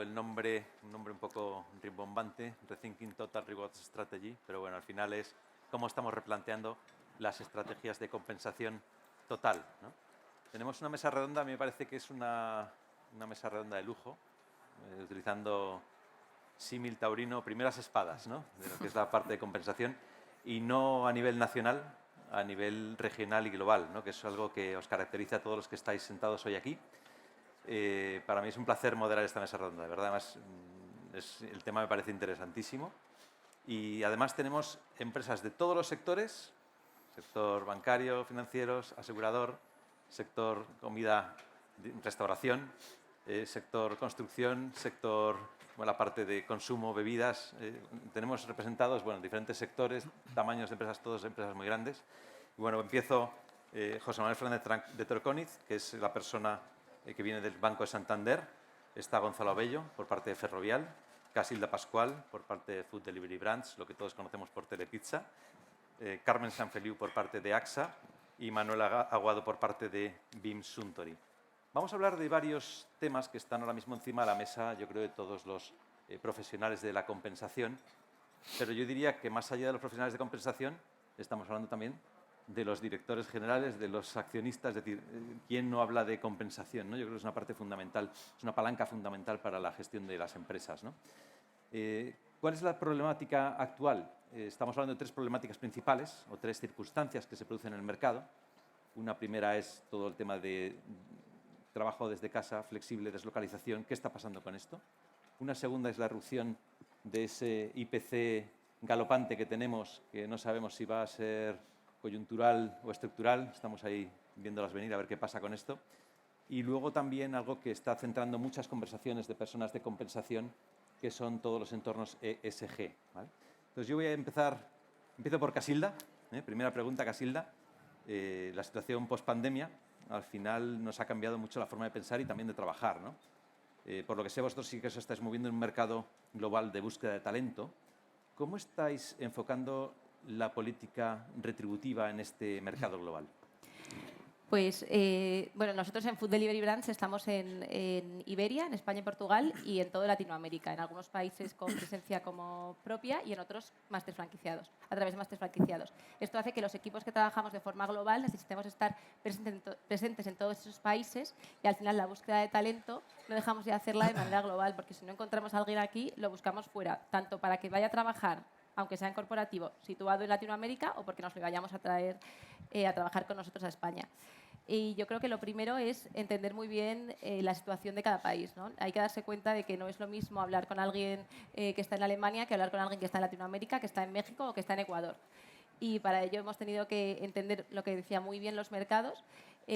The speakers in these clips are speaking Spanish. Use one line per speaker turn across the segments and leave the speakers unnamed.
el nombre, un nombre un poco rimbombante, Rethinking Total Rewards Strategy, pero bueno, al final es cómo estamos replanteando las estrategias de compensación total, ¿no? Tenemos una mesa redonda, a mí me parece que es una mesa redonda de lujo, utilizando símil taurino, primeras espadas, ¿no?, de lo que es la parte de compensación, y no a nivel nacional, a nivel regional y global, ¿no?, que es algo que os caracteriza a todos los que estáis sentados hoy aquí. Para mí es un placer moderar esta mesa redonda, de verdad. Además, el tema me parece interesantísimo. Y además tenemos empresas de todos los sectores, sector bancario, financieros, asegurador, sector comida, restauración, sector construcción, sector, bueno, la parte de consumo, bebidas. Tenemos representados, bueno, diferentes sectores, tamaños de empresas, todas empresas muy grandes. Y bueno, empiezo José Manuel Fernández de Torconiz, que es la persona que viene del Banco de Santander. Está Gonzalo Abello, por parte de Ferrovial. Casilda Pascual, por parte de Food Delivery Brands, lo que todos conocemos por Telepizza. Carmen Sanfeliu, por parte de AXA. Y Manuel Aguado, por parte de BIM Suntory. Vamos a hablar de varios temas que están ahora mismo encima de la mesa, yo creo, de todos los profesionales de la compensación. Pero yo diría que más allá de los profesionales de compensación, estamos hablando también de los directores generales, de los accionistas, es decir, ¿quién no habla de compensación, ¿no? Yo creo que es una parte fundamental, es una palanca fundamental para la gestión de las empresas, ¿no? ¿Cuál es la problemática actual? Estamos hablando de tres problemáticas principales o tres circunstancias que se producen en el mercado. Una primera es todo el tema de trabajo desde casa, flexible, deslocalización. ¿Qué está pasando con esto? Una segunda es la erupción de ese IPC galopante que tenemos, que no sabemos si va a ser coyuntural o estructural. Estamos ahí viéndolas venir a ver qué pasa con esto. Y luego también algo que está centrando muchas conversaciones de personas de compensación, que son todos los entornos ESG, ¿vale? Entonces yo voy a empiezo por Casilda. Primera pregunta, Casilda. La situación post-pandemia al final nos ha cambiado mucho la forma de pensar y también de trabajar, ¿no? Por lo que sé, vosotros sí que os estáis moviendo en un mercado global de búsqueda de talento. ¿Cómo estáis enfocando la política retributiva en este mercado global?
Pues, bueno, nosotros en Food Delivery Brands estamos en Iberia, en España y Portugal y en toda Latinoamérica, en algunos países con presencia como propia y en otros máster franquiciados, a través de máster franquiciados. Esto hace que los equipos que trabajamos de forma global necesitemos estar presentes en todos esos países y al final la búsqueda de talento no dejamos de hacerla de manera global, porque si no encontramos a alguien aquí, lo buscamos fuera, tanto para que vaya a trabajar, aunque sea en corporativo, situado en Latinoamérica, o porque nos lo vayamos a traer a trabajar con nosotros a España. Y yo creo que lo primero es entender muy bien la situación de cada país, ¿no? Hay que darse cuenta de que no es lo mismo hablar con alguien que está en Alemania que hablar con alguien que está en Latinoamérica, que está en México o que está en Ecuador. Y para ello hemos tenido que entender lo que decía muy bien los mercados,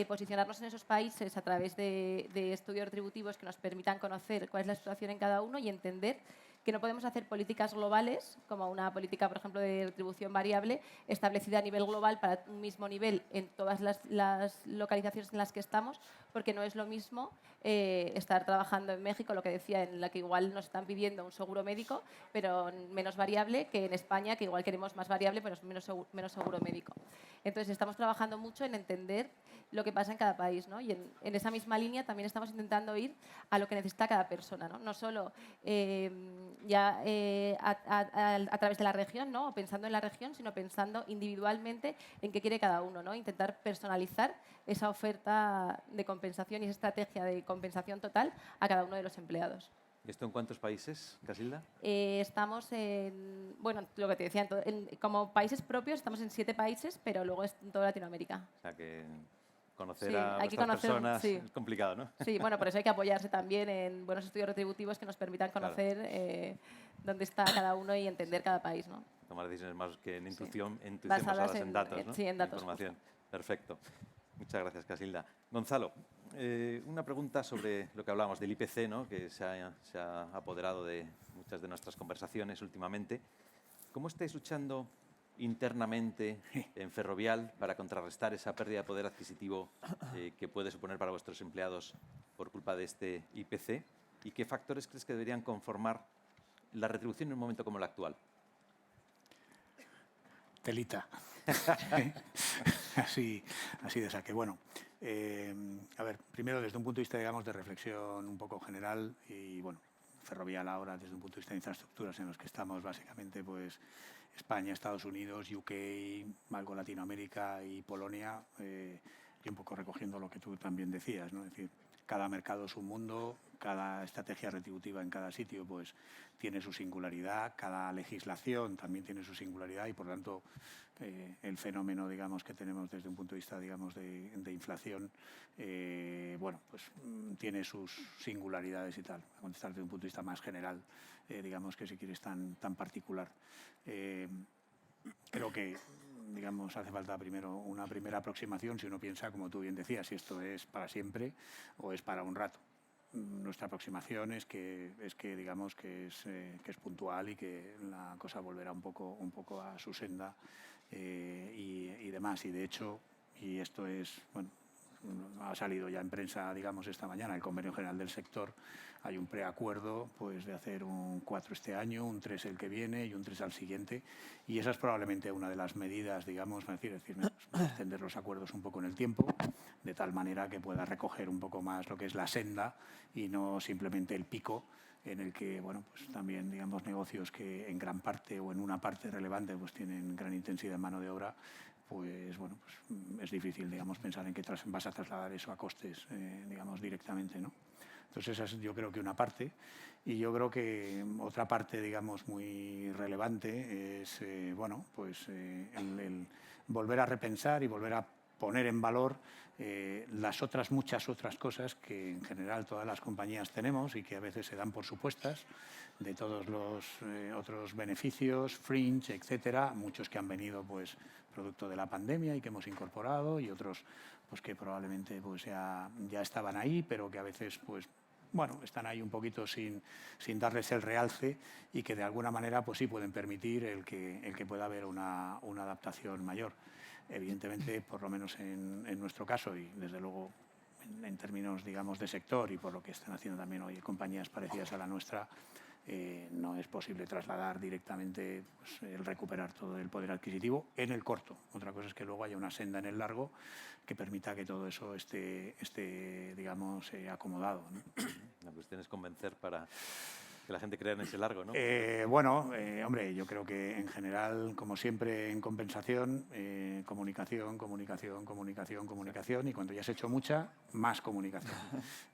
posicionarnos en esos países a través de estudios retributivos que nos permitan conocer cuál es la situación en cada uno y entender que no podemos hacer políticas globales, como una política, por ejemplo, de retribución variable, establecida a nivel global para un mismo nivel en todas las localizaciones en las que estamos, porque no es lo mismo estar trabajando en México, lo que decía, en la que igual nos están pidiendo un seguro médico, pero menos variable, que en España, que igual queremos más variable, pero menos seguro médico. Entonces, estamos trabajando mucho en entender lo que pasa en cada país, ¿no? Y en esa misma línea también estamos intentando ir a lo que necesita cada persona, ¿no? No solo a través de la región, ¿no? O pensando en la región, sino pensando individualmente en qué quiere cada uno, ¿no? Intentar personalizar esa oferta de compensación y esa estrategia de compensación total a cada uno de los empleados.
¿Y esto en cuántos países, Casilda?
Estamos en, bueno, lo que te decía, como países propios estamos en 7 países, pero luego es en toda Latinoamérica.
O sea que conocer
Sí,
a
hay que
vuestras
conocer,
personas
sí.
es complicado, ¿no?
Sí, bueno, por eso hay que apoyarse también en buenos estudios retributivos que nos permitan conocer dónde está cada uno y entender cada país, ¿no?
Tomar decisiones más que en
Sí.
intuición
Basadas
basadas en datos, ¿no?
sí, en
En
datos,
información.
justo.
Perfecto. Muchas gracias, Casilda. Gonzalo, una pregunta sobre lo que hablábamos del IPC, ¿no?, que se ha apoderado de muchas de nuestras conversaciones últimamente. ¿Cómo estáis luchando internamente en Ferrovial para contrarrestar esa pérdida de poder adquisitivo que puede suponer para vuestros empleados por culpa de este IPC? ¿Y qué factores crees que deberían conformar la retribución en un momento como el actual?
Telita. así de saque. Bueno, a ver, primero desde un punto de vista, digamos, de reflexión un poco general y, bueno, ferrovial ahora desde un punto de vista de infraestructuras en los que estamos básicamente pues España, Estados Unidos, UK, algo Latinoamérica y Polonia, y un poco recogiendo lo que tú también decías, ¿no? Es decir, cada mercado es un mundo, cada estrategia retributiva en cada sitio pues tiene su singularidad, cada legislación también tiene su singularidad y por tanto el fenómeno digamos que tenemos desde un punto de vista digamos de inflación bueno pues tiene sus singularidades y tal. A contestar desde un punto de vista más general digamos que si quieres tan particular. Creo que digamos, hace falta primero una primera aproximación si uno piensa, como tú bien decías, si esto es para siempre o es para un rato. Nuestra aproximación es que digamos que es puntual y que la cosa volverá un poco a su senda y demás. Y de hecho, y esto es, bueno, ha salido ya en prensa, digamos, esta mañana, el Convenio General del Sector, hay un preacuerdo pues, de hacer un 4 este año, un 3 el que viene y un 3 al siguiente. Y esa es probablemente una de las medidas, digamos, es decir, extender los acuerdos un poco en el tiempo, de tal manera que pueda recoger un poco más lo que es la senda y no simplemente el pico en el que, bueno, pues también, digamos, negocios que en gran parte o en una parte relevante pues tienen gran intensidad en mano de obra, pues bueno, pues es difícil, digamos, pensar en que vas a trasladar eso a costes, digamos, directamente, ¿no? Entonces, esa es yo creo que una parte. Y yo creo que otra parte, digamos, muy relevante es, bueno, pues el volver a repensar y volver a poner en valor las muchas otras cosas que en general todas las compañías tenemos y que a veces se dan por supuestas, de todos los otros beneficios, fringe, etcétera, muchos que han venido pues producto de la pandemia y que hemos incorporado y otros pues que probablemente pues ya estaban ahí, pero que a veces pues bueno, están ahí un poquito sin darles el realce y que de alguna manera pues sí pueden permitir el que pueda haber una adaptación mayor. Evidentemente, por lo menos en nuestro caso y desde luego en términos digamos de sector y por lo que están haciendo también hoy compañías parecidas a la nuestra, no es posible trasladar directamente pues, el recuperar todo el poder adquisitivo en el corto. Otra cosa es que luego haya una senda en el largo que permita que todo eso esté digamos, acomodado, ¿no?
La cuestión es convencer para que la gente crea en ese largo, ¿no?
Bueno, hombre, yo creo que en general, como siempre en compensación, comunicación, y cuando ya has hecho mucha, más comunicación.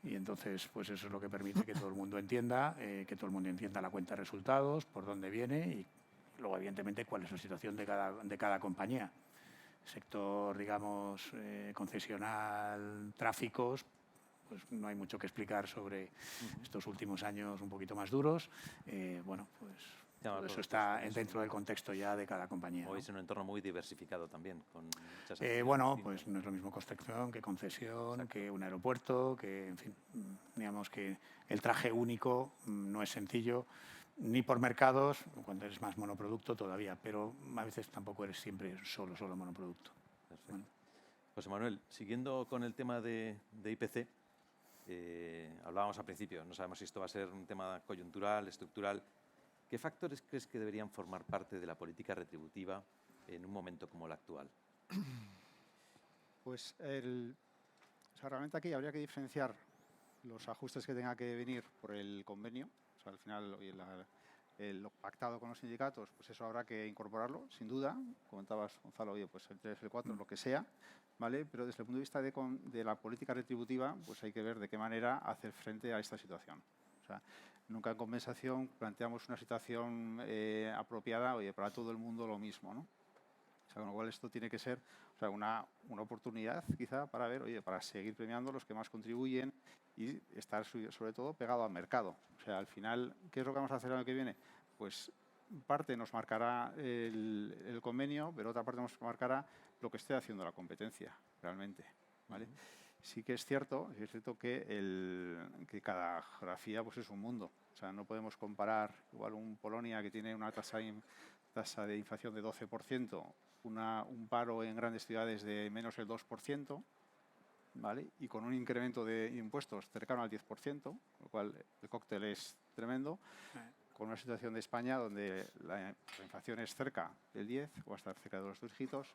Y entonces, pues eso es lo que permite que todo el mundo entienda, la cuenta de resultados, por dónde viene y luego, evidentemente, cuál es la situación de cada compañía. Sector, digamos, concesional, tráficos, pues no hay mucho que explicar sobre estos últimos años un poquito más duros. Bueno, pues todo eso está dentro del contexto ya de cada compañía.
Hoy es un entorno muy diversificado también. Con muchas
bueno, pues no es lo mismo construcción que concesión, exacto, que un aeropuerto, que, en fin, digamos que el traje único no es sencillo, ni por mercados, cuando eres más monoproducto todavía, pero a veces tampoco eres siempre solo monoproducto.
Perfecto. Bueno. José Manuel, siguiendo con el tema de IPC, hablábamos al principio, no sabemos si esto va a ser un tema coyuntural, estructural. ¿Qué factores crees que deberían formar parte de la política retributiva en un momento como el actual?
Pues realmente aquí habría que diferenciar los ajustes que tenga que venir por el convenio. O sea, al final, lo pactado con los sindicatos, pues eso habrá que incorporarlo, sin duda. Comentabas, Gonzalo, oye, pues el 3, el 4, lo que sea, ¿vale? Pero desde el punto de vista de la política retributiva, pues hay que ver de qué manera hacer frente a esta situación. O sea, nunca en compensación planteamos una situación apropiada, oye, para todo el mundo lo mismo, ¿no? O sea, con lo cual esto tiene que ser una oportunidad quizá para ver, oye, para seguir premiando a los que más contribuyen y estar sobre todo pegado al mercado. O sea, al final, ¿qué es lo que vamos a hacer el año que viene? Pues parte nos marcará el convenio, pero otra parte nos marcará lo que esté haciendo la competencia realmente, ¿vale? Sí que es cierto que cada geografía pues es un mundo. O sea, no podemos comparar igual un Polonia que tiene una tasa de inflación de 12%, un paro en grandes ciudades de menos el 2%, ¿vale? Y con un incremento de impuestos cercano al 10%, con lo cual el cóctel es tremendo, con una situación de España donde la inflación es cerca del 10 o hasta cerca de los 2 dígitos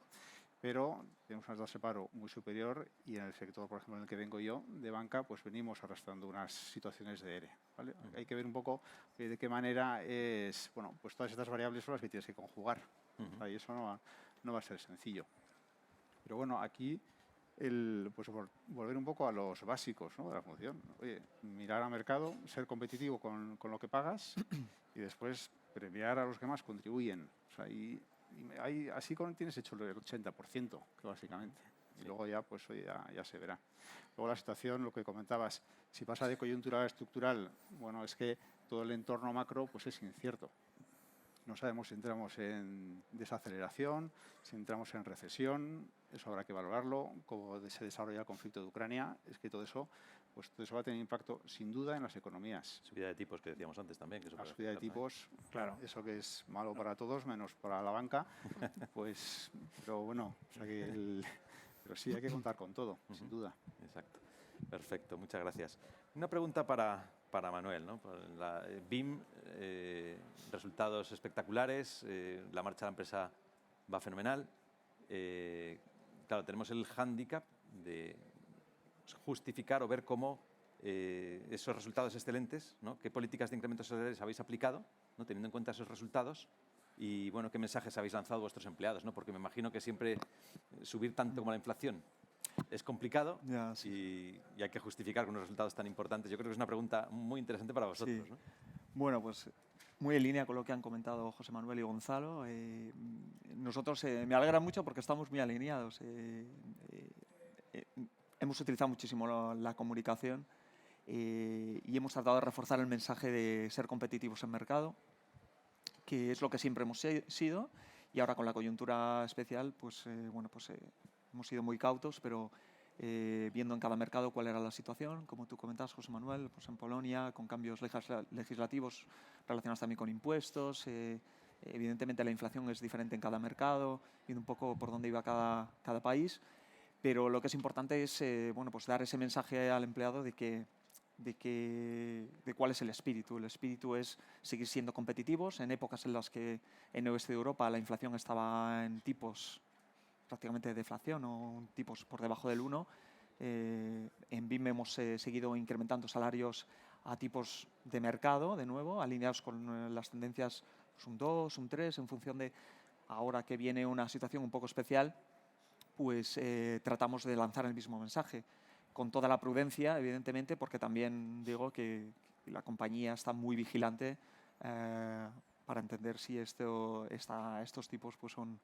pero tenemos una tasa de paro muy superior y en el sector, por ejemplo, en el que vengo yo, de banca, pues venimos arrastrando unas situaciones de ERE, ¿vale? Hay que ver un poco de qué manera es, bueno, pues todas estas variables son las que tienes que conjugar. Y eso no va a ser sencillo. Pero bueno, aquí pues volver un poco a los básicos, ¿no?, de la función. Oye, mirar al mercado, ser competitivo con lo que pagas y después premiar a los que más contribuyen. O sea, así tienes hecho el 80%, que básicamente. Y luego ya, pues oye, ya se verá. Luego la situación, lo que comentabas, si pasa de coyuntural a estructural, bueno, es que todo el entorno macro pues es incierto. No sabemos si entramos en desaceleración, si entramos en recesión, eso habrá que valorarlo, cómo se desarrolla el conflicto de Ucrania, es que todo eso va a tener impacto sin duda en las economías.
Subida de tipos que decíamos antes también. Que eso
la
puede
subida de
afectar,
tipos,
Claro.
eso que es malo para todos, menos para la banca, pues, pero bueno, o sea pero sí hay que contar con todo, sin duda.
Exacto. Perfecto, muchas gracias. Una pregunta para Manuel, ¿no? BIM, resultados espectaculares, la marcha de la empresa va fenomenal. Claro, tenemos el hándicap de justificar o ver cómo esos resultados excelentes, ¿no?, qué políticas de incrementos salariales habéis aplicado, ¿no?, teniendo en cuenta esos resultados, y bueno, qué mensajes habéis lanzado a vuestros empleados, ¿no? Porque me imagino que siempre subir tanto como la inflación es complicado y hay que justificar con unos resultados tan importantes. Yo creo que es una pregunta muy interesante para vosotros, ¿no?
Bueno, pues muy en línea con lo que han comentado José Manuel y Gonzalo. Nosotros me alegra mucho porque estamos muy alineados. Hemos utilizado muchísimo la comunicación y hemos tratado de reforzar el mensaje de ser competitivos en mercado, que es lo que siempre hemos sido, y ahora con la coyuntura especial, pues hemos sido muy cautos, pero viendo en cada mercado cuál era la situación, como tú comentas, José Manuel, pues en Polonia, con cambios legislativos relacionados también con impuestos, evidentemente la inflación es diferente en cada mercado, viendo un poco por dónde iba cada país, pero lo que es importante es pues dar ese mensaje al empleado de cuál es el espíritu. El espíritu es seguir siendo competitivos en épocas en las que en el oeste de Europa la inflación estaba en tipos prácticamente de deflación o tipos por debajo del 1. En BIM hemos seguido incrementando salarios a tipos de mercado, de nuevo, alineados con las tendencias, pues un 2, un 3, en función de ahora que viene una situación un poco especial, pues tratamos de lanzar el mismo mensaje, con toda la prudencia, evidentemente, porque también digo que la compañía está muy vigilante para entender si estos tipos pues son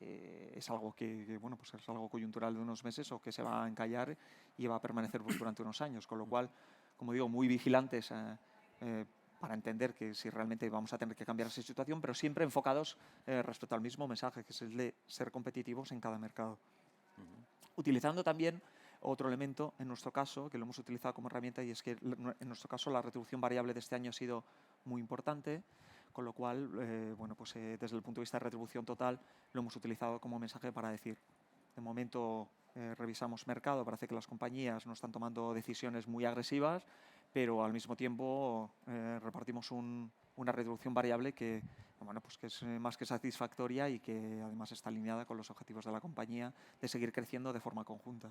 es algo que pues es algo coyuntural de unos meses o que se va a encallar y va a permanecer pues durante unos años, con lo cual, como digo, muy vigilantes para entender que si realmente vamos a tener que cambiar esa situación, pero siempre enfocados respecto al mismo mensaje, que es el de ser competitivos en cada mercado. Utilizando también otro elemento, en nuestro caso, que lo hemos utilizado como herramienta, y es que en nuestro caso la retribución variable de este año ha sido muy importante, con lo cual, desde el punto de vista de retribución total, lo hemos utilizado como mensaje para decir, de momento revisamos mercado, parece que las compañías no están tomando decisiones muy agresivas, pero al mismo tiempo repartimos una retribución variable que es más que satisfactoria y que además está alineada con los objetivos de la compañía de seguir creciendo de forma conjunta.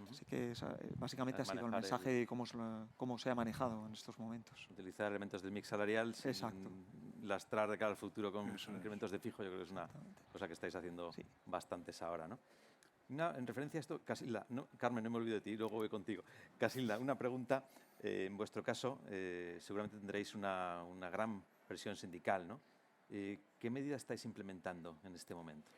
Así que básicamente ha sido el mensaje de cómo se ha manejado en estos momentos.
Utilizar elementos del mix salarial sin lastrar de cara al futuro con incrementos de fijo, yo creo que es una cosa que estáis haciendo bastantes ahora, ¿no? En referencia a esto, Casilda, Carmen, no me olvido de ti, luego voy contigo. Casilda, una pregunta. En vuestro caso, seguramente tendréis una gran presión sindical, ¿no? ¿Qué medidas estáis implementando en este momento?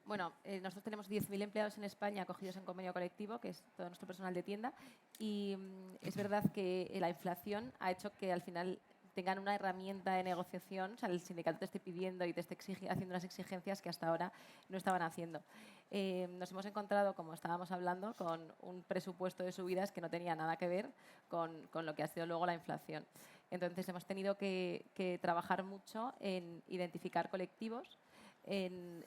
Bueno, nosotros tenemos 10.000 empleados en España acogidos en convenio colectivo, que es todo nuestro personal de tienda, y es verdad que la inflación ha hecho que al final tengan una herramienta de negociación, o sea, el sindicato te esté pidiendo y te esté haciendo unas exigencias que hasta ahora no estaban haciendo. Nos hemos encontrado, como estábamos hablando, con un presupuesto de subidas que no tenía nada que ver con lo que ha sido luego la inflación. Entonces, hemos tenido que trabajar mucho en identificar colectivos, en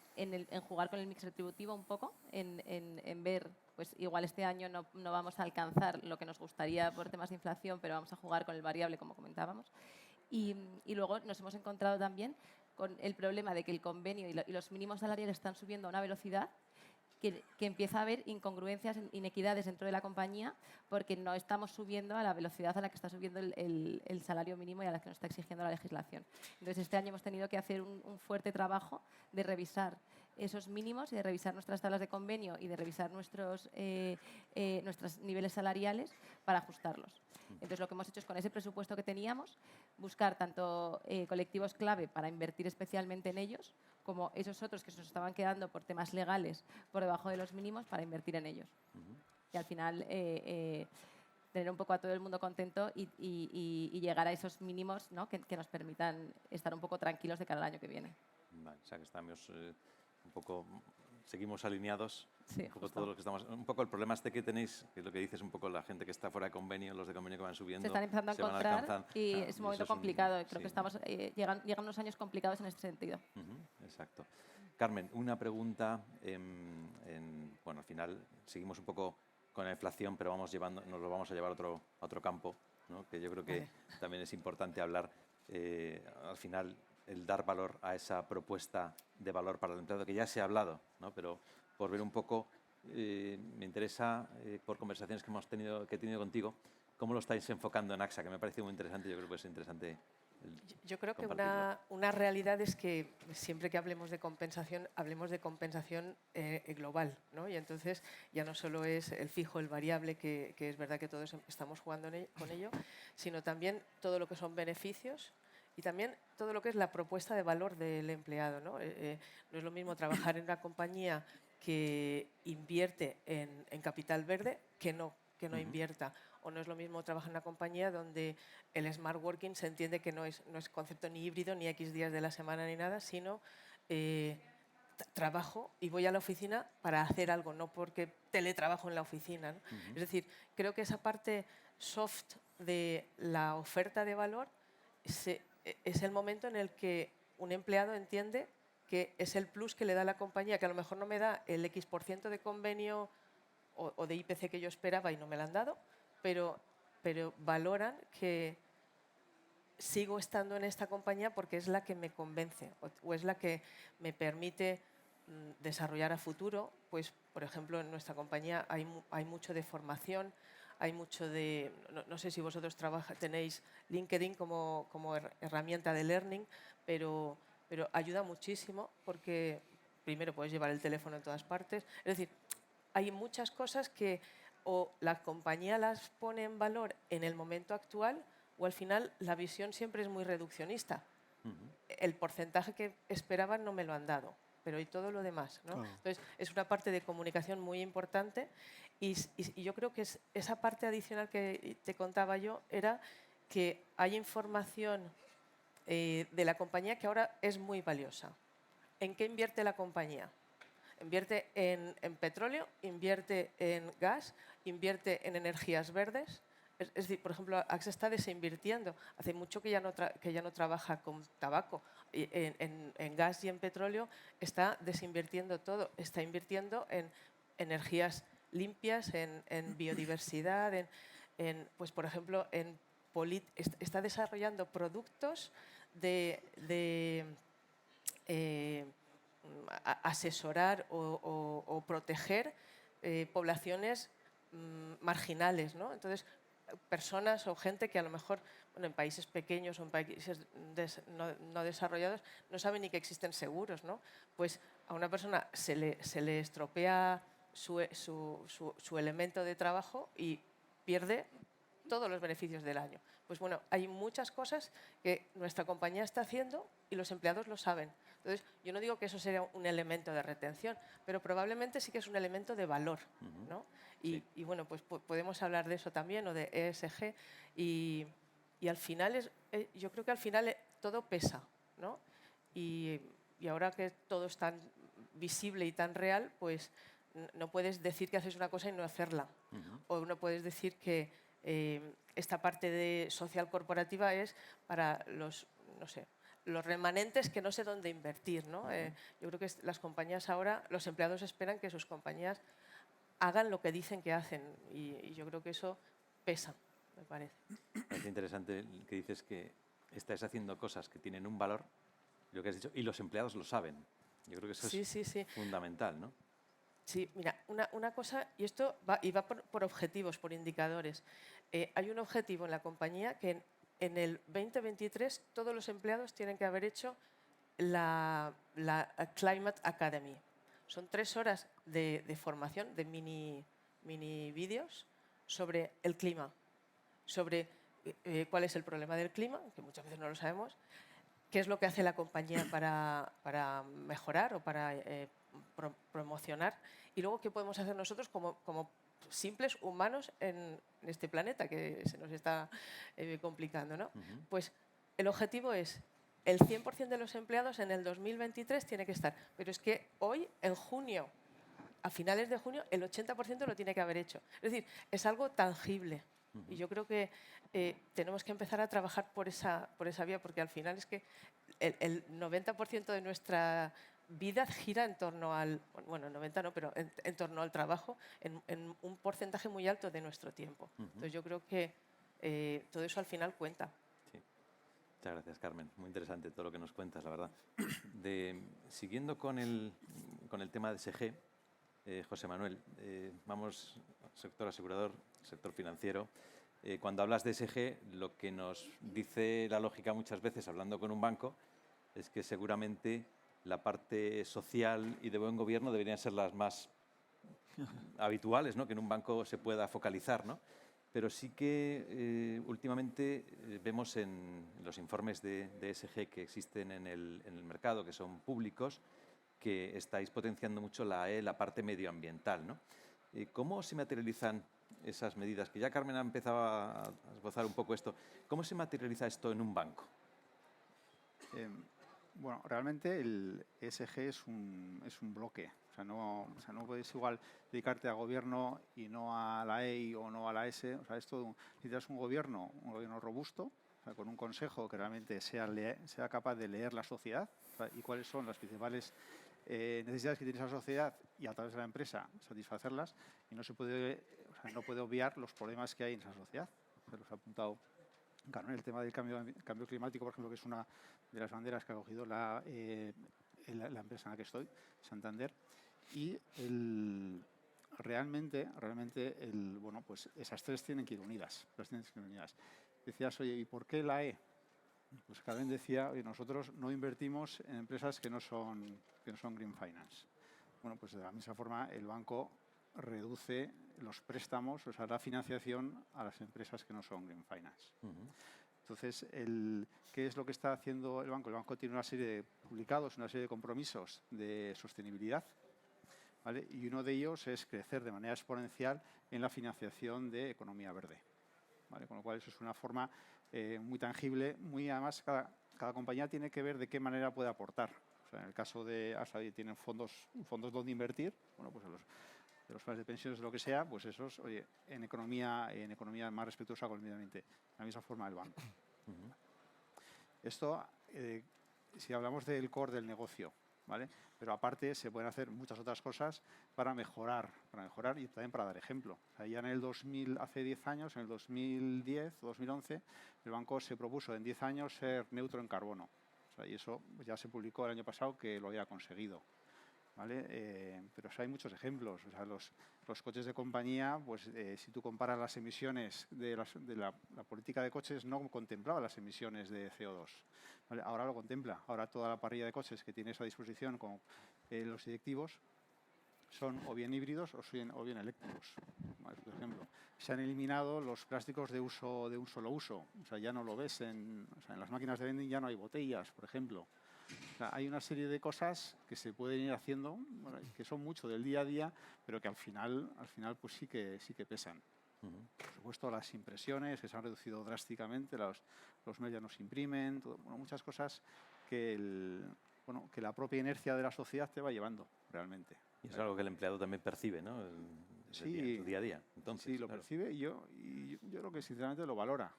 jugar con el mix retributivo un poco, en ver, pues igual este año no vamos a alcanzar lo que nos gustaría por temas de inflación, pero vamos a jugar con el variable, como comentábamos. Y luego nos hemos encontrado también con el problema de que el convenio y los mínimos salariales están subiendo a una velocidad que empieza a haber incongruencias, inequidades dentro de la compañía porque no estamos subiendo a la velocidad a la que está subiendo el salario mínimo y a la que nos está exigiendo la legislación. Entonces, este año hemos tenido que hacer un fuerte trabajo de revisar esos mínimos y de revisar nuestras tablas de convenio y de revisar nuestros niveles salariales para ajustarlos. Entonces, lo que hemos hecho es, con ese presupuesto que teníamos, buscar tanto colectivos clave para invertir especialmente en ellos, como esos otros que se nos estaban quedando por temas legales por debajo de los mínimos para invertir en ellos. Y al final tener un poco a todo el mundo contento y llegar a esos mínimos, ¿no? que nos permitan estar un poco tranquilos de cara al año que viene.
Vale, o sea que estamos un poco, seguimos alineados.
Sí,
un poco
justo.
todo lo que estamos, un poco el problema este que tenéis, que es lo que dices, un poco la gente que está fuera de convenio, los de convenio que van subiendo,
Se están empezando a
se van
encontrar
alcanzando.
y
Claro,
es un
y
momento
eso
complicado. Creo
sí.
que estamos, llegan unos años complicados en este sentido.
Exacto. Carmen, una pregunta. Bueno, al final seguimos un poco con la inflación, pero nos lo vamos a llevar a otro campo, ¿no? Que yo creo que también es importante hablar. Al final, el dar valor a esa propuesta de valor para el empleado, que ya se ha hablado, ¿no? Pero por ver un poco, me interesa, por conversaciones que he tenido contigo, cómo lo estáis enfocando en AXA, que me parece muy interesante. Yo creo que es interesante.
Yo creo que
compartirlo.
una realidad es que siempre que hablemos de compensación global, ¿no? Y entonces ya no solo es el fijo, el variable, que es verdad que todos estamos jugando con ello, sino también todo lo que son beneficios y también todo lo que es la propuesta de valor del empleado, ¿no? No es lo mismo trabajar en una compañía que invierte en capital verde que no invierta. O no es lo mismo trabajar en una compañía donde el smart working se entiende que no es concepto ni híbrido, ni X días de la semana, ni nada, sino trabajo y voy a la oficina para hacer algo, no porque teletrabajo en la oficina, ¿no? Es decir, creo que esa parte soft de la oferta de valor es el momento en el que un empleado entiende que es el plus que le da la compañía, que a lo mejor no me da el X% de convenio o de IPC que yo esperaba y no me lo han dado, pero valoran que sigo estando en esta compañía porque es la que me convence o es la que me permite desarrollar a futuro. Pues, por ejemplo, en nuestra compañía hay mucho de formación, hay mucho de... No sé si vosotros tenéis LinkedIn como herramienta de learning, pero ayuda muchísimo porque primero puedes llevar el teléfono en todas partes. Es decir, hay muchas cosas que o la compañía las pone en valor en el momento actual o al final la visión siempre es muy reduccionista. El porcentaje que esperaban no me lo han dado, pero y todo lo demás, ¿no?
Claro.
Entonces, es una parte de comunicación muy importante y yo creo que esa parte adicional que te contaba yo era que hay información de la compañía que ahora es muy valiosa. ¿En qué invierte la compañía? Invierte en petróleo, invierte en gas, invierte en energías verdes. Es decir, por ejemplo, AXA está desinvirtiendo. Hace mucho que ya no trabaja con tabaco. En gas y en petróleo está desinvirtiendo todo. Está invirtiendo en energías limpias, en biodiversidad, pues, por ejemplo, está desarrollando productos de asesorar o proteger poblaciones marginales, ¿no? Entonces, personas o gente que a lo mejor en países pequeños o en países no desarrollados no saben ni que existen seguros, ¿no? Pues a una persona se le estropea su elemento de trabajo y pierde todos los beneficios del año. Pues bueno, hay muchas cosas que nuestra compañía está haciendo y los empleados lo saben. Entonces, yo no digo que eso sea un elemento de retención, pero probablemente sí que es un elemento de valor, ¿no? Y bueno, pues podemos hablar de eso también, o de ESG, y al final yo creo que al final todo pesa, ¿no? Y ahora que todo es tan visible y tan real, pues no puedes decir que haces una cosa y no hacerla. O no puedes decir que esta parte de social corporativa es para los remanentes que no sé dónde invertir, ¿no? Yo creo que las compañías ahora, los empleados esperan que sus compañías hagan lo que dicen que hacen y yo creo que eso pesa, me parece.
Es interesante que dices que estáis haciendo cosas que tienen un valor, lo que has dicho, y los empleados lo saben. Yo creo que eso es fundamental, ¿no?
Sí, mira, una cosa, y esto va por objetivos, por indicadores. Hay un objetivo en la compañía que en el 2023 todos los empleados tienen que haber hecho la Climate Academy. Son 3 horas de formación, de mini vídeos sobre el clima, sobre cuál es el problema del clima, que muchas veces no lo sabemos, qué es lo que hace la compañía para mejorar o para promocionar, y luego qué podemos hacer nosotros como simples humanos en este planeta que se nos está complicando, ¿no? Pues el objetivo es el 100% de los empleados en el 2023 tiene que estar, pero es que hoy, en junio, a finales de junio, el 80% lo tiene que haber hecho. Es decir, es algo tangible. Y yo creo que tenemos que empezar a trabajar por esa vía, porque al final es que el 90% de nuestra vida gira en torno al, bueno, 90 no, pero en torno al trabajo, en un porcentaje muy alto de nuestro tiempo. Entonces yo creo que todo eso al final cuenta.
Sí. Muchas gracias, Carmen. Muy interesante todo lo que nos cuentas, la verdad. Siguiendo con el tema de SG, José Manuel, vamos, sector asegurador, sector financiero. Cuando hablas de SG, lo que nos dice la lógica muchas veces, hablando con un banco, es que seguramente la parte social y de buen gobierno deberían ser las más habituales, ¿no? Que en un banco se pueda focalizar, ¿no? Pero sí que últimamente vemos en los informes de ESG que existen en el mercado, que son públicos, que estáis potenciando mucho la parte medioambiental, ¿no? ¿Cómo se materializan esas medidas? Que ya Carmen ha empezado a esbozar un poco esto. ¿Cómo se materializa esto en un banco?
Bueno, realmente el ESG es un bloque. O sea, no puedes igual dedicarte a gobierno y no a la E o no a la S. O sea, esto necesitas un gobierno robusto, o sea, con un consejo que realmente sea capaz de leer la sociedad, o sea, y cuáles son las principales necesidades que tiene esa sociedad y a través de la empresa satisfacerlas, y no puede obviar los problemas que hay en esa sociedad. Se los ha apuntado Carmen, el tema del cambio climático, por ejemplo, que es una de las banderas que ha cogido la empresa en la que estoy, Santander, y realmente bueno, pues esas tres tienen que ir unidas. Decías, oye, ¿y por qué la E? Pues Carmen decía, oye, nosotros no invertimos en empresas que no son Green Finance. Bueno, pues de la misma forma el banco reduce los préstamos, o sea, la financiación a las empresas que no son Green Finance. Entonces, ¿qué es lo que está haciendo el banco? El banco tiene una serie de publicados, una serie de compromisos de sostenibilidad, ¿vale? Y uno de ellos es crecer de manera exponencial en la financiación de economía verde, ¿vale? Con lo cual eso es una forma muy tangible, además cada compañía tiene que ver de qué manera puede aportar. O sea, en el caso de ASA tienen fondos donde invertir, bueno, pues de los planes de pensiones, lo que sea, pues esos, oye, en economía más respetuosa con el medio ambiente. De la misma forma el banco. Esto, si hablamos del core del negocio, ¿vale? Pero aparte se pueden hacer muchas otras cosas para mejorar y también para dar ejemplo. O sea, ya en el 2000, hace 10 años, en el 2010, 2011, el banco se propuso en 10 años ser neutro en carbono. O sea, y eso ya se publicó el año pasado que lo había conseguido, ¿vale? Pero hay muchos ejemplos. O sea, los coches de compañía, pues si tú comparas las emisiones de la política de coches, no contemplaba las emisiones de CO2. ¿Vale? Ahora lo contempla. Ahora toda la parrilla de coches que tienes a disposición con los directivos son o bien híbridos o bien eléctricos. ¿Vale? Por ejemplo, se han eliminado los plásticos de un solo uso. O sea, ya no lo ves en las máquinas de vending, ya no hay botellas, por ejemplo. O sea, hay una serie de cosas que se pueden ir haciendo, bueno, que son mucho del día a día, pero que al final pues sí que pesan. Por supuesto, las impresiones que se han reducido drásticamente, los medios no se imprimen, bueno, muchas cosas que la propia inercia de la sociedad te va llevando realmente.
Y es algo que el empleado también percibe, ¿no? En su día a día. Entonces,
sí, lo percibe y yo creo que sinceramente lo valora.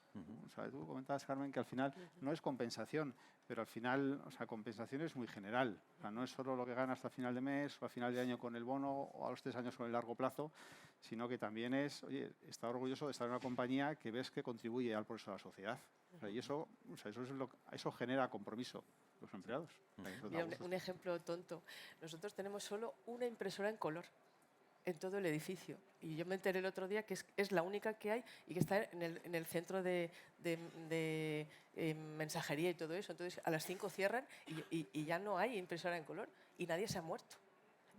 O sea, tú comentabas, Carmen, que al final no es compensación, pero al final, o sea, compensación es muy general. O sea, no es solo lo que gana hasta final de mes o a final de año con el bono o a los 3 años con el largo plazo, sino que también es, oye, estar orgulloso de estar en una compañía que ves que contribuye al progreso de la sociedad. O sea, y eso genera compromiso los empleados.
Mira, un ejemplo tonto. Nosotros tenemos solo una impresora en color. en todo el edificio. Y yo me enteré el otro día que es la única que hay y que está en el centro de mensajería y todo eso. Entonces, a las 5 cierran y ya no hay impresora en color y nadie se ha muerto.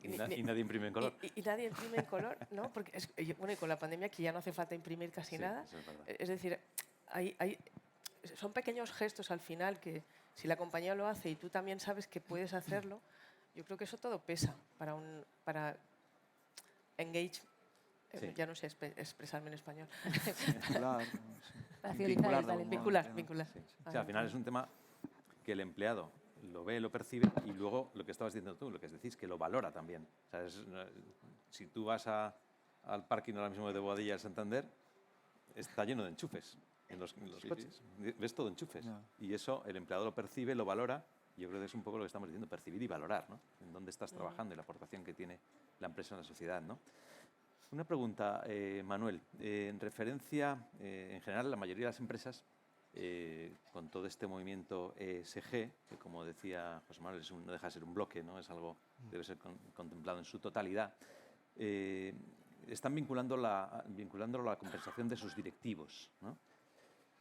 Y nadie imprime en color.
Y nadie imprime en color, ¿no? Porque bueno, y con la pandemia que ya no hace falta imprimir casi
Sí,
nada.
eso es verdad.
Es decir, son pequeños gestos al final que si la compañía lo hace y tú también sabes que puedes hacerlo, yo creo que eso todo pesa para engage.
Sí.
Ya no sé expresarme en español.
Vincular,
Para
sí.
fidelizar el
Vincular de algún
talento.
modo,
Vincular.
Sí. O sea, al final es un tema que el empleado lo ve, lo percibe y luego lo que estabas diciendo tú, lo que decís, que lo valora también. O sea, si tú vas al parking ahora mismo de Boadilla del Santander, está lleno de enchufes en los coches. Ves todo enchufes.
Ya.
Y eso el empleado lo percibe, lo valora. Y yo creo que es un poco lo que estamos diciendo, percibir y valorar, ¿no? En dónde estás trabajando y la aportación que tiene la empresa en la sociedad, ¿no? Una pregunta, Manuel. En referencia, en general, la mayoría de las empresas, con todo este movimiento ESG, que como decía José Manuel, no deja de ser un bloque, ¿no? Es algo que debe ser contemplado en su totalidad, están vinculándolo a la compensación de sus directivos, ¿no?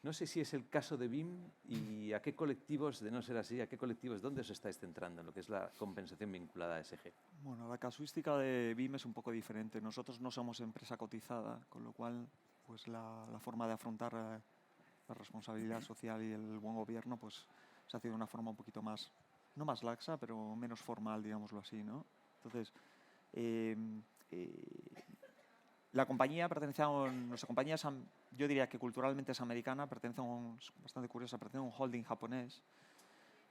No sé si es el caso de BIM y a qué colectivos, de no ser así, a qué colectivos, ¿dónde os estáis centrando en lo que es la compensación vinculada a ESG?
Bueno, la casuística de BIM es un poco diferente. Nosotros no somos empresa cotizada, con lo cual pues la forma de afrontar la responsabilidad social y el buen gobierno pues se ha hecho de una forma un poquito más, no más laxa, pero menos formal, digámoslo así, ¿no? Entonces, la compañía nuestra compañía yo diría que culturalmente es americana, bastante curiosa, pertenece a un holding japonés.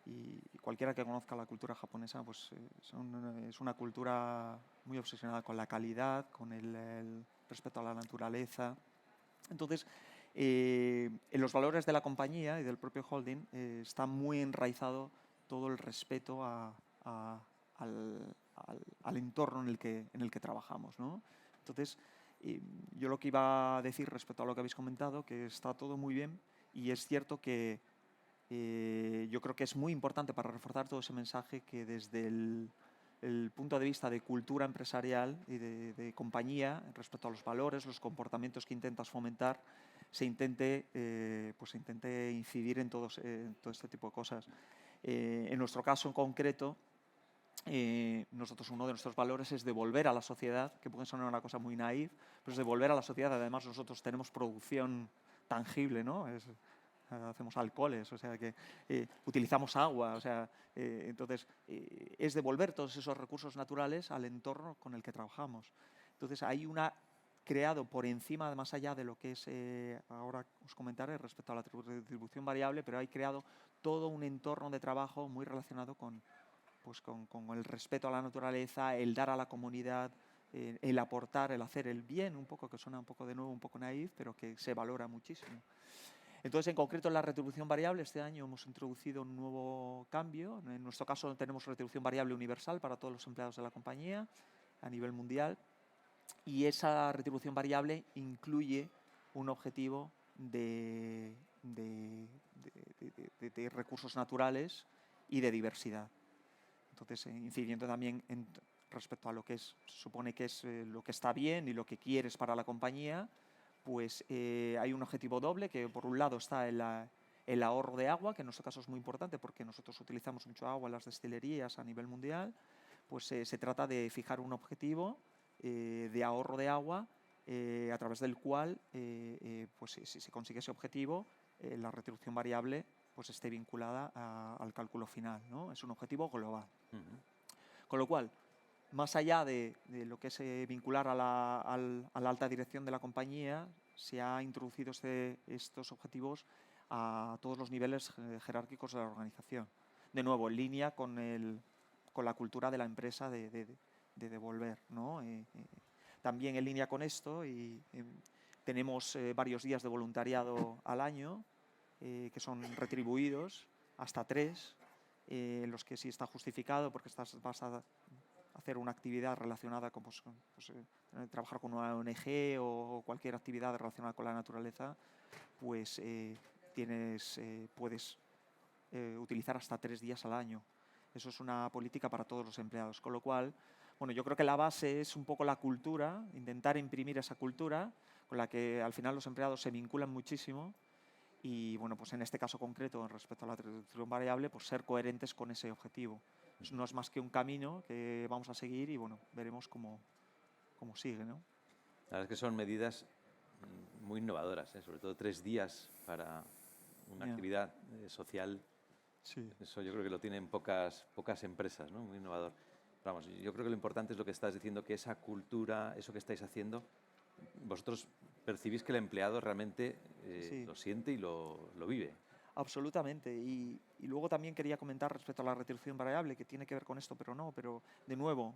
Y cualquiera que conozca la cultura japonesa, pues es una cultura muy obsesionada con la calidad, con el respeto a la naturaleza. Entonces, en los valores de la compañía y del propio holding está muy enraizado todo el respeto al entorno en el que trabajamos, ¿no? Entonces, yo lo que iba a decir respecto a lo que habéis comentado, que está todo muy bien y es cierto que yo creo que es muy importante para reforzar todo ese mensaje que desde el punto de vista de cultura empresarial y de compañía, respecto a los valores, los comportamientos que intentas fomentar, se intente incidir en todo este tipo de cosas. En nuestro caso en concreto, nosotros uno de nuestros valores es devolver a la sociedad, que puede sonar una cosa muy naif, pero es devolver a la sociedad. Además nosotros tenemos producción tangible, ¿no? Hacemos alcoholes, o sea que utilizamos agua, o sea, entonces es devolver todos esos recursos naturales al entorno con el que trabajamos. Entonces hay creado por encima, más allá de lo que es, ahora os comentaré respecto a la retribución variable, pero hay creado todo un entorno de trabajo muy relacionado con el respeto a la naturaleza, el dar a la comunidad, el aportar, el hacer el bien, un poco, que suena un poco de nuevo, un poco naif, pero que se valora muchísimo. Entonces, en concreto, en la retribución variable, este año hemos introducido un nuevo cambio. En nuestro caso, tenemos retribución variable universal para todos los empleados de la compañía a nivel mundial. Y esa retribución variable incluye un objetivo de recursos naturales y de diversidad. Entonces, incidiendo también respecto a lo que se supone que es lo que está bien y lo que quieres para la compañía, pues hay un objetivo doble, que por un lado está el ahorro de agua, que en nuestro caso es muy importante porque nosotros utilizamos mucho agua en las destilerías a nivel mundial. Pues se trata de fijar un objetivo de ahorro de agua a través del cual, pues si se consigue ese objetivo, la retribución variable pues esté vinculada al cálculo final, ¿no? Es un objetivo global. Con lo cual, más allá de lo que es vincular a la alta dirección de la compañía, se ha introducido estos objetivos a todos los niveles jerárquicos de la organización. De nuevo, en línea con la cultura de la empresa de devolver, ¿no? También en línea con esto, tenemos varios días de voluntariado al año que son retribuidos, hasta 3, en los que sí está justificado porque vas a hacer una actividad relacionada con trabajar con una ONG o cualquier actividad relacionada con la naturaleza, pues puedes utilizar hasta 3 días al año. Eso es una política para todos los empleados, con lo cual, bueno, yo creo que la base es un poco la cultura, intentar imprimir esa cultura con la que al final los empleados se vinculan muchísimo y, bueno, pues en este caso concreto, respecto a la retribución variable, pues ser coherentes con ese objetivo. Eso no es más que un camino que vamos a seguir y, bueno, veremos cómo sigue, ¿no?
La verdad es que son medidas muy innovadoras, ¿eh? Sobre todo 3 días para una actividad social.
Sí.
Eso yo creo que lo tienen pocas empresas, ¿no? Muy innovador. Vamos, yo creo que lo importante es lo que estás diciendo, que esa cultura, eso que estáis haciendo, vosotros percibís que el empleado realmente
Sí.
lo siente y lo vive.
Absolutamente. Y luego también quería comentar respecto a la retribución variable, que tiene que ver con esto, pero no. Pero, de nuevo,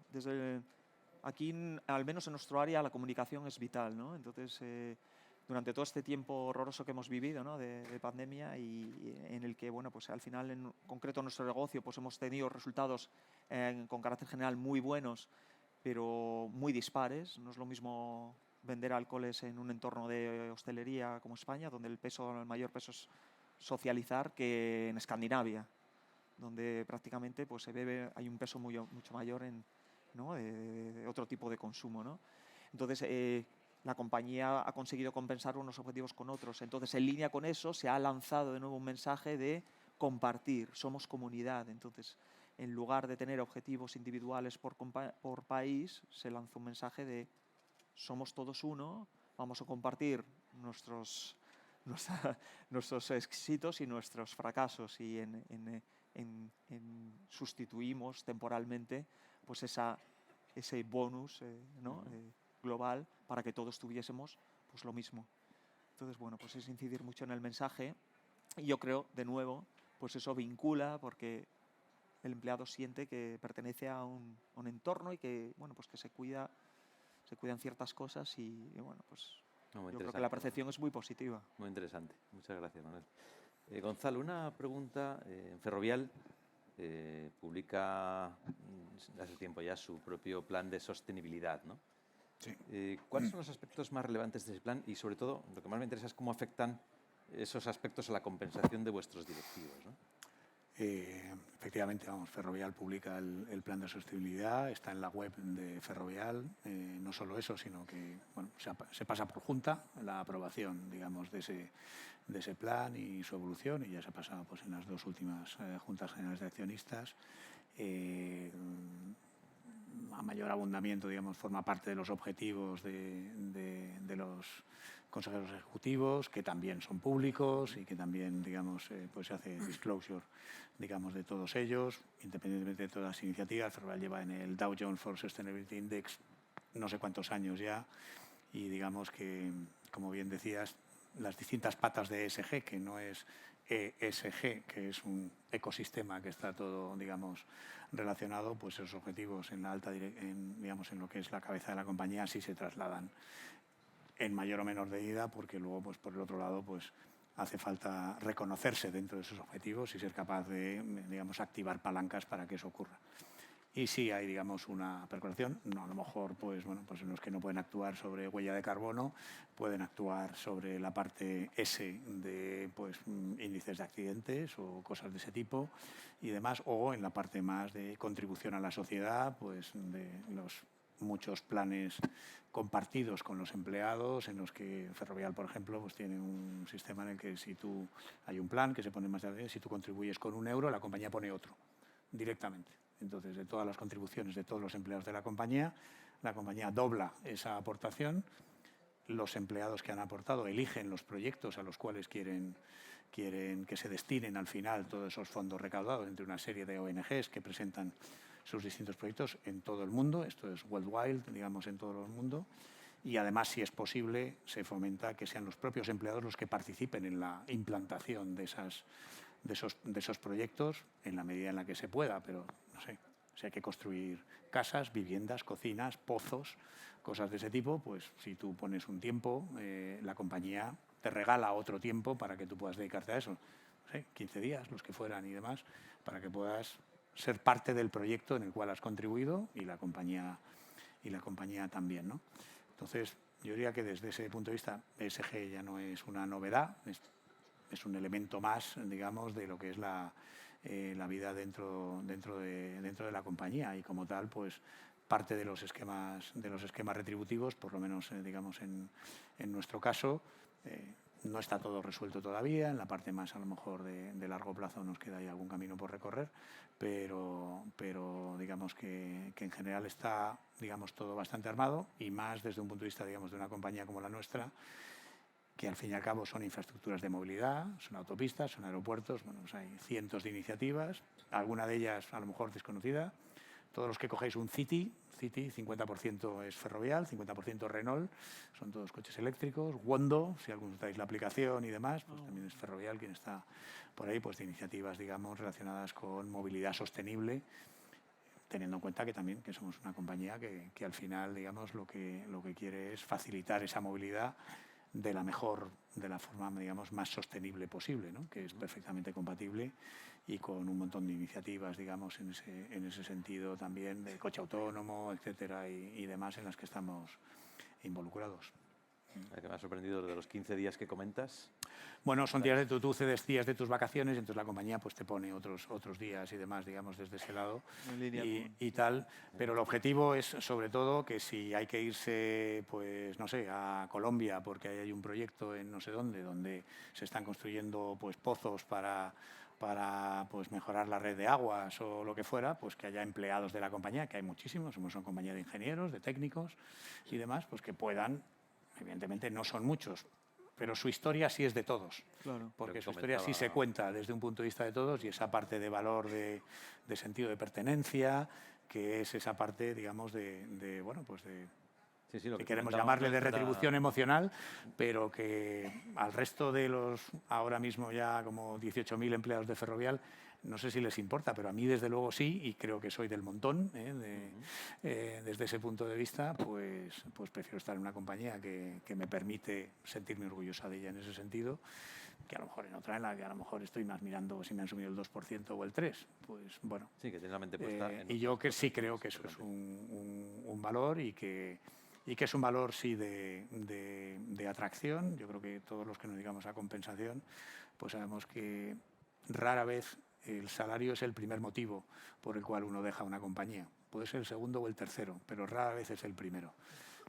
aquí, al menos en nuestro área, la comunicación es vital, ¿no? Entonces, durante todo este tiempo horroroso que hemos vivido, ¿no? de pandemia y en el que, bueno, pues al final, en concreto en nuestro negocio, pues hemos tenido resultados con carácter general muy buenos, pero muy dispares. No es lo mismo vender alcoholes en un entorno de hostelería como España, donde el mayor peso es socializar, que en Escandinavia, donde prácticamente pues hay un peso mucho mayor ¿no? de otro tipo de consumo, ¿no? Entonces, la compañía ha conseguido compensar unos objetivos con otros. Entonces, en línea con eso, se ha lanzado de nuevo un mensaje de compartir, somos comunidad. Entonces, en lugar de tener objetivos individuales por país, se lanzó un mensaje de somos todos uno, vamos a compartir nuestros éxitos y nuestros fracasos y sustituimos temporalmente pues ese bonus ¿no? Global para que todos tuviésemos pues lo mismo. Entonces, bueno, pues es incidir mucho en el mensaje y yo creo, de nuevo, pues eso vincula porque el empleado siente que pertenece a un entorno y que, bueno, pues que se cuidan ciertas cosas y bueno, pues yo creo que la percepción es muy positiva.
Muy interesante. Muchas gracias, Manuel. Gonzalo, una pregunta. Ferrovial publica hace tiempo ya su propio plan de sostenibilidad, ¿no?
Sí.
¿Cuáles son los aspectos más relevantes de ese plan? Y sobre todo, lo que más me interesa es cómo afectan esos aspectos a la compensación de vuestros directivos, ¿no?
Efectivamente, vamos, Ferrovial publica el plan de sostenibilidad, está en la web de Ferrovial. No solo eso, sino que bueno, se pasa por junta la aprobación, digamos, de ese plan y su evolución, y ya se ha pasado pues, en las 2 últimas juntas generales de accionistas. A mayor abundamiento, digamos, forma parte de los objetivos de los consejeros ejecutivos, que también son públicos y que también, digamos, pues se hace disclosure, digamos, de todos ellos, independientemente de todas las iniciativas. Ferrovial lleva en el Dow Jones for Sustainability Index no sé cuántos años ya y digamos que, como bien decías, las distintas patas de ESG, que no es ESG, que es un ecosistema que está todo, digamos, relacionado, pues esos objetivos en digamos, en lo que es la cabeza de la compañía sí se trasladan en mayor o menor medida, porque luego, pues por el otro lado, pues hace falta reconocerse dentro de esos objetivos y ser capaz de, digamos, activar palancas para que eso ocurra. Y sí hay, digamos, una percolación, no, a lo mejor, pues bueno, pues en los que no pueden actuar sobre huella de carbono, pueden actuar sobre la parte S de pues índices de accidentes o cosas de ese tipo y demás, o en la parte más de contribución a la sociedad, pues de los muchos planes compartidos con los empleados, en los que Ferrovial, por ejemplo, pues tiene un sistema en el que hay un plan que se pone más de si tú contribuyes con €1, la compañía pone otro, directamente. Entonces, de todas las contribuciones de todos los empleados de la compañía dobla esa aportación. Los empleados que han aportado eligen los proyectos a los cuales quieren que se destinen al final todos esos fondos recaudados entre una serie de ONGs que presentan sus distintos proyectos en todo el mundo. Esto es worldwide, digamos, en todo el mundo. Y además, si es posible, se fomenta que sean los propios empleados los que participen en la implantación de esos proyectos en la medida en la que se pueda, pero no sé, si hay que construir casas, viviendas, cocinas, pozos, cosas de ese tipo, pues si tú pones un tiempo, la compañía te regala otro tiempo para que tú puedas dedicarte a eso. No sé, 15 días, los que fueran y demás, para que puedas ser parte del proyecto en el cual has contribuido y la compañía también, ¿no? Entonces, yo diría que desde ese punto de vista, ESG ya no es una novedad, es un elemento más, digamos, de lo que es la vida dentro de la compañía y como tal, pues parte de los esquemas retributivos, por lo menos digamos en nuestro caso. No está todo resuelto todavía, en la parte más a lo mejor de largo plazo nos queda ahí algún camino por recorrer, pero digamos que en general está, digamos, todo bastante armado, y más desde un punto de vista, digamos, de una compañía como la nuestra, que al fin y al cabo son infraestructuras de movilidad, son autopistas, son aeropuertos. Bueno, pues hay cientos de iniciativas, alguna de ellas a lo mejor desconocida. Todos los que cogéis un City, 50% es Ferrovial, 50% Renault, son todos coches eléctricos. Wondo, si algunos usáis la aplicación y demás, pues también es Ferrovial quien está por ahí, pues de iniciativas, digamos, relacionadas con movilidad sostenible, teniendo en cuenta que también que somos una compañía que al final, digamos, lo que quiere es facilitar esa movilidad de la forma, digamos, más sostenible posible, ¿no? Que es perfectamente compatible, y con un montón de iniciativas, digamos, en ese sentido también, de coche autónomo, etcétera, y demás, en las que estamos involucrados.
Que me ha sorprendido de los 15 días que comentas.
Bueno, son días tú cedes días de tus vacaciones, entonces la compañía pues te pone otros días y demás, digamos, desde ese lado y tal. Pero el objetivo es, sobre todo, que si hay que irse, pues no sé, a Colombia, porque ahí hay un proyecto en no sé dónde, donde se están construyendo pues pozos para pues mejorar la red de aguas o lo que fuera, pues que haya empleados de la compañía, que hay muchísimos, somos una compañía de ingenieros, de técnicos y demás, pues que puedan, evidentemente no son muchos, pero su historia sí es de todos,
Claro.
porque su historia sí se cuenta desde un punto de vista de todos, y esa parte de valor, de sentido de pertenencia, que es esa parte, digamos, bueno, pues
Sí, lo
que
que
queremos
comentábamos
llamarle de
era-
retribución emocional, pero que al resto de los ahora mismo ya como 18.000 empleados de Ferrovial, no sé si les importa, pero a mí desde luego sí, y creo que soy del montón, desde ese punto de vista, pues prefiero estar en una compañía que me permite sentirme orgullosa de ella en ese sentido, que a lo mejor en otra en la que a lo mejor estoy más mirando si me han subido el 2% o el 3%, pues bueno.
Sí, que tiene la mente puesta en
Y yo
otras
que sí
cosas,
creo que eso es un valor, y que es un valor, sí, de atracción. Yo creo que todos los que nos dedicamos a compensación, pues sabemos que rara vez el salario es el primer motivo por el cual uno deja una compañía. Puede ser el segundo o el tercero, pero rara vez es el primero.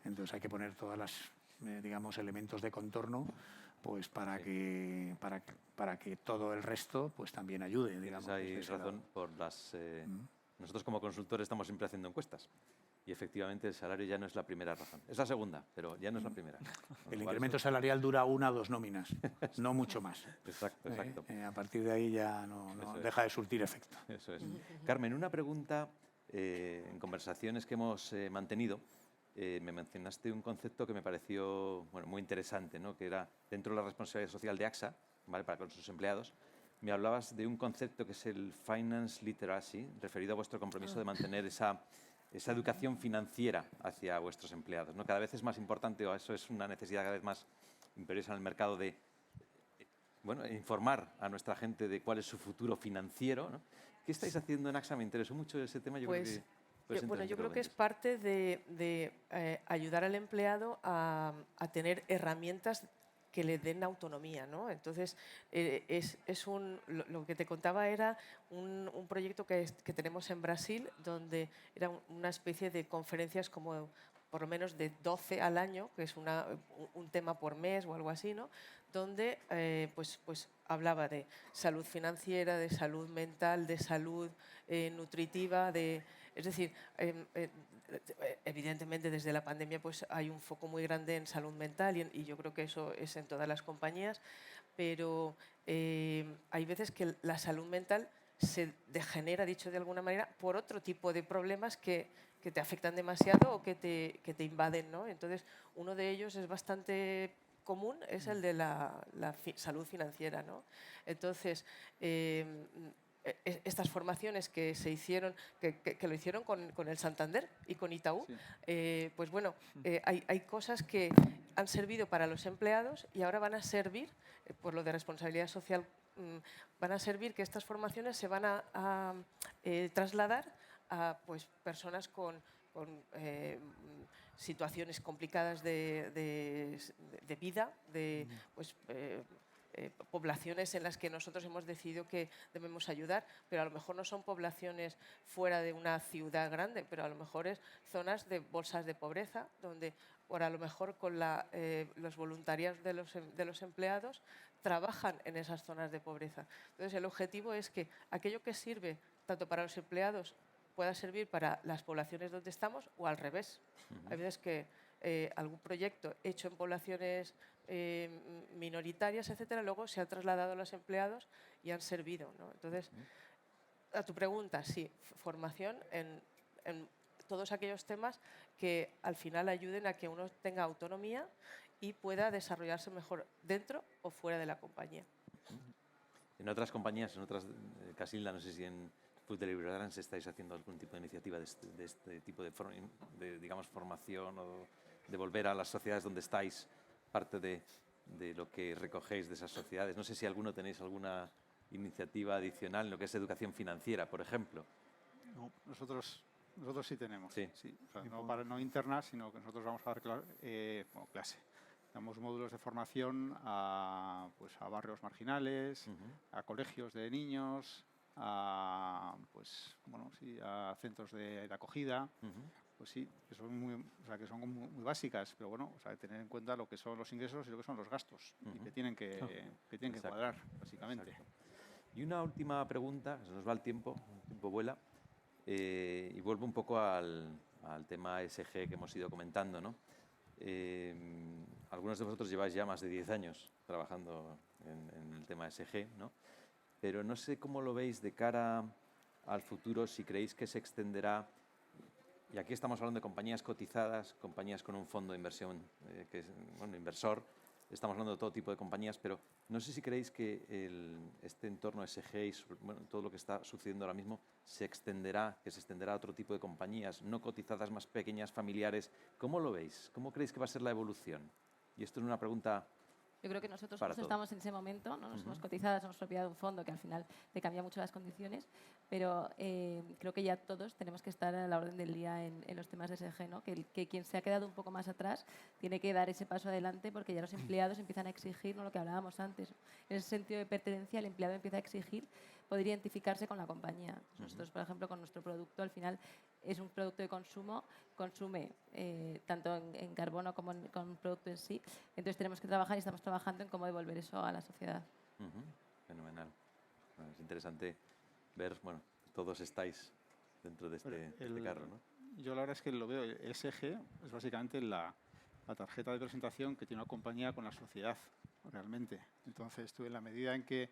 Entonces hay que poner todas las, digamos, elementos de contorno, pues para que todo el resto pues también ayude, digamos.
Hay
desde ese
razón
lado.
por las... Nosotros como consultores estamos siempre haciendo encuestas. Y efectivamente el salario ya no es la primera razón. Es la segunda, pero ya no es la primera.
El incremento salarial dura 1 o 2 nóminas, no mucho más.
Exacto, exacto.
A partir de ahí ya no deja de surtir efecto.
Eso es. Carmen, una pregunta. En conversaciones que hemos mantenido, me mencionaste un concepto que me pareció muy interesante, ¿no? Que era dentro de la responsabilidad social de AXA, ¿vale? Para con sus empleados. Me hablabas de un concepto que es el Finance Literacy, referido a vuestro compromiso de mantener esa educación financiera hacia vuestros empleados, ¿no? Cada vez es más importante, o eso es una necesidad cada vez más imperiosa en el mercado, de informar a nuestra gente de cuál es su futuro financiero, ¿no? ¿Qué estáis haciendo en AXA? Me interesó mucho ese tema.
Yo creo que es parte de ayudar al empleado a tener herramientas que le den autonomía, ¿no? Entonces, lo que te contaba era un proyecto que tenemos en Brasil, donde era una especie de conferencias como por lo menos de 12 al año, que es un tema por mes o algo así, ¿no? Donde pues hablaba de salud financiera, de salud mental, de salud nutritiva, es decir, evidentemente desde la pandemia pues hay un foco muy grande en salud mental, y yo creo que eso es en todas las compañías, pero hay veces que la salud mental se degenera, dicho de alguna manera, por otro tipo de problemas que te afectan demasiado o que te invaden, ¿no? Entonces, uno de ellos es bastante común, es el de la salud financiera, ¿no? Entonces, estas formaciones que se hicieron, que lo hicieron con el Santander y con Itaú, sí. Pues bueno, hay cosas que han servido para los empleados y ahora van a servir, por lo de responsabilidad social, van a servir que estas formaciones se van a trasladar a pues, personas con situaciones complicadas de vida, poblaciones en las que nosotros hemos decidido que debemos ayudar, pero a lo mejor no son poblaciones fuera de una ciudad grande, pero a lo mejor es zonas de bolsas de pobreza, donde por a lo mejor con los voluntarios de los empleados trabajan en esas zonas de pobreza. Entonces, el objetivo es que aquello que sirve tanto para los empleados pueda servir para las poblaciones donde estamos o al revés. Hay veces que algún proyecto hecho en poblaciones minoritarias, etcétera, luego se ha trasladado a los empleados y han servido, ¿no? Entonces, a tu pregunta, sí, formación en todos aquellos temas que al final ayuden a que uno tenga autonomía y pueda desarrollarse mejor dentro o fuera de la compañía.
En otras compañías, en otras, Casilda, no sé si en Food Delivery Brands estáis haciendo algún tipo de iniciativa de este tipo de, digamos, formación o de volver a las sociedades donde estáis parte de lo que recogéis de esas sociedades. No sé si alguno tenéis alguna iniciativa adicional en lo que es educación financiera, por ejemplo.
No, nosotros sí tenemos.
Sí.
O sea, no interna, sino que nosotros vamos a dar clase. Damos módulos de formación a barrios marginales, a colegios de niños, a centros de acogida. Pues sí, que son muy básicas, pero bueno, tener en cuenta lo que son los ingresos y lo que son los gastos, y que tienen que cuadrar, básicamente.
Exacto. Y una última pregunta, se nos va el tiempo vuela, y vuelvo un poco al tema ESG que hemos ido comentando, ¿no? Algunos de vosotros lleváis ya más de 10 años trabajando en el tema ESG, ¿no? Pero no sé cómo lo veis de cara al futuro, si creéis que se extenderá. Y aquí estamos hablando de compañías cotizadas, compañías con un fondo de inversión, inversor. Estamos hablando de todo tipo de compañías, pero no sé si creéis que este entorno ESG y todo lo que está sucediendo ahora mismo se extenderá a otro tipo de compañías no cotizadas, más pequeñas, familiares. ¿Cómo lo veis? ¿Cómo creéis que va a ser la evolución? Y esto es una pregunta.
Yo creo que nosotros
para
justo
todos.
estamos en ese momento, ¿no? Nos hemos cotizado, somos propiedad de un fondo que al final te cambia mucho las condiciones, pero creo que ya todos tenemos que estar a la orden del día en los temas de ESG, ¿no? Que quien se ha quedado un poco más atrás tiene que dar ese paso adelante, porque ya los empleados empiezan a exigir, ¿no? Lo que hablábamos antes. En ese sentido de pertenencia, el empleado empieza a exigir poder identificarse con la compañía. Nosotros, por ejemplo, con nuestro producto, al final es un producto de consumo, consume tanto en carbono como con un producto en sí. Entonces tenemos que trabajar y estamos trabajando en cómo devolver eso a la sociedad.
Fenomenal. Bueno, es interesante ver, todos estáis dentro de este carro, ¿no?
Yo la verdad es que lo veo, el ESG es básicamente la tarjeta de presentación que tiene una compañía con la sociedad, realmente. Entonces tú, en la medida en que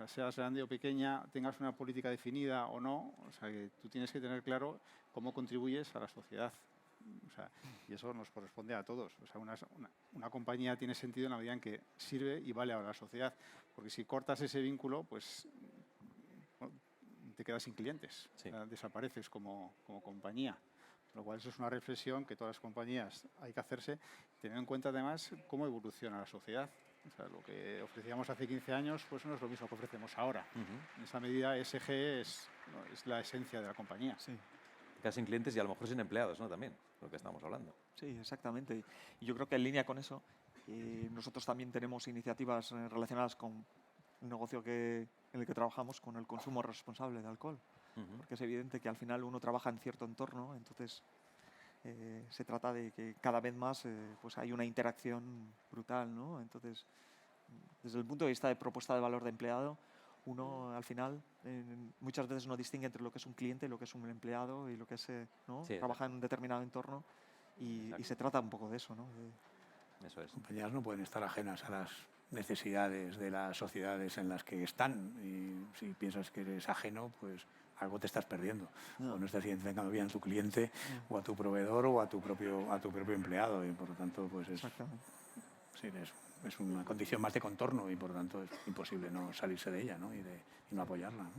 seas grande o pequeña, tengas una política definida o no, que tú tienes que tener claro cómo contribuyes a la sociedad. Y eso nos corresponde a todos. Una compañía tiene sentido en la medida en que sirve y vale a la sociedad, porque si cortas ese vínculo, pues te quedas sin clientes,
Sí.
Desapareces como compañía. Con lo cual, eso es una reflexión que todas las compañías hay que hacerse, teniendo en cuenta además cómo evoluciona la sociedad. Lo que ofrecíamos hace 15 años pues no es lo mismo que ofrecemos ahora. En esa medida, ESG es la esencia de la compañía.
Sí.
Casi sin clientes y a lo mejor sin empleados, ¿no? También, lo que estamos hablando.
Sí, exactamente. Y yo creo que en línea con eso, nosotros también tenemos iniciativas relacionadas con el negocio en el que trabajamos, con el consumo responsable de alcohol. Porque es evidente que al final uno trabaja en cierto entorno, entonces se trata de que cada vez más pues hay una interacción brutal, ¿no? Entonces, desde el punto de vista de propuesta de valor de empleado, uno al final muchas veces no distingue entre lo que es un cliente, lo que es un empleado y lo que es ¿no?
Sí,
trabaja en un determinado entorno y se trata un poco de eso, ¿no?
Eso es.
Las compañías no pueden estar ajenas a las necesidades de las sociedades en las que están, y si piensas que eres ajeno, pues algo te estás perdiendo. O no estás identificando bien a tu cliente o a tu proveedor o a tu propio empleado, y por lo tanto pues es una condición más de contorno, y por lo tanto es imposible no salirse de ella, ¿no? y no apoyarla, ¿no?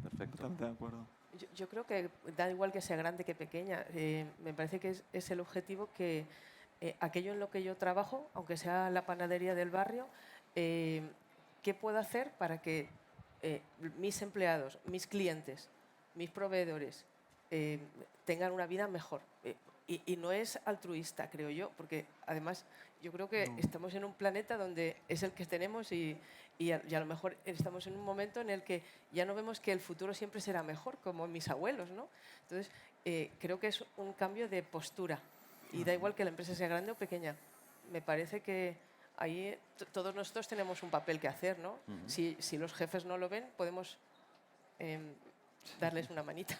Perfecto.
Totalmente de acuerdo.
Yo creo que da igual que sea grande que pequeña. Me parece que es el objetivo que aquello en lo que yo trabajo, aunque sea la panadería del barrio, ¿qué puedo hacer para que mis empleados, mis clientes, mis proveedores tengan una vida mejor? y no es altruista, creo yo, porque además yo creo que estamos en un planeta donde es el que tenemos y a lo mejor estamos en un momento en el que ya no vemos que el futuro siempre será mejor, como mis abuelos, ¿no? Entonces, creo que es un cambio de postura y da igual que la empresa sea grande o pequeña. Me parece que ahí todos nosotros tenemos un papel que hacer, ¿no? Si los jefes no lo ven, podemos darles una manita.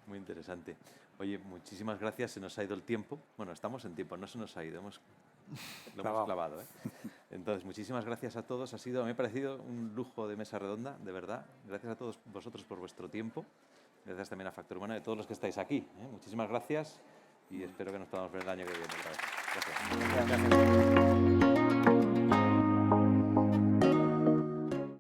Muy interesante. Oye, muchísimas gracias. Se nos ha ido el tiempo. Bueno, estamos en tiempo, no se nos ha ido. Lo hemos clavado, ¿eh? Entonces, muchísimas gracias a todos. Me ha parecido un lujo de mesa redonda, de verdad. Gracias a todos vosotros por vuestro tiempo. Gracias también a Factor Humano y a todos los que estáis aquí, ¿eh? Muchísimas gracias y espero que nos podamos ver el año que viene otra vez. Gracias.
Gracias.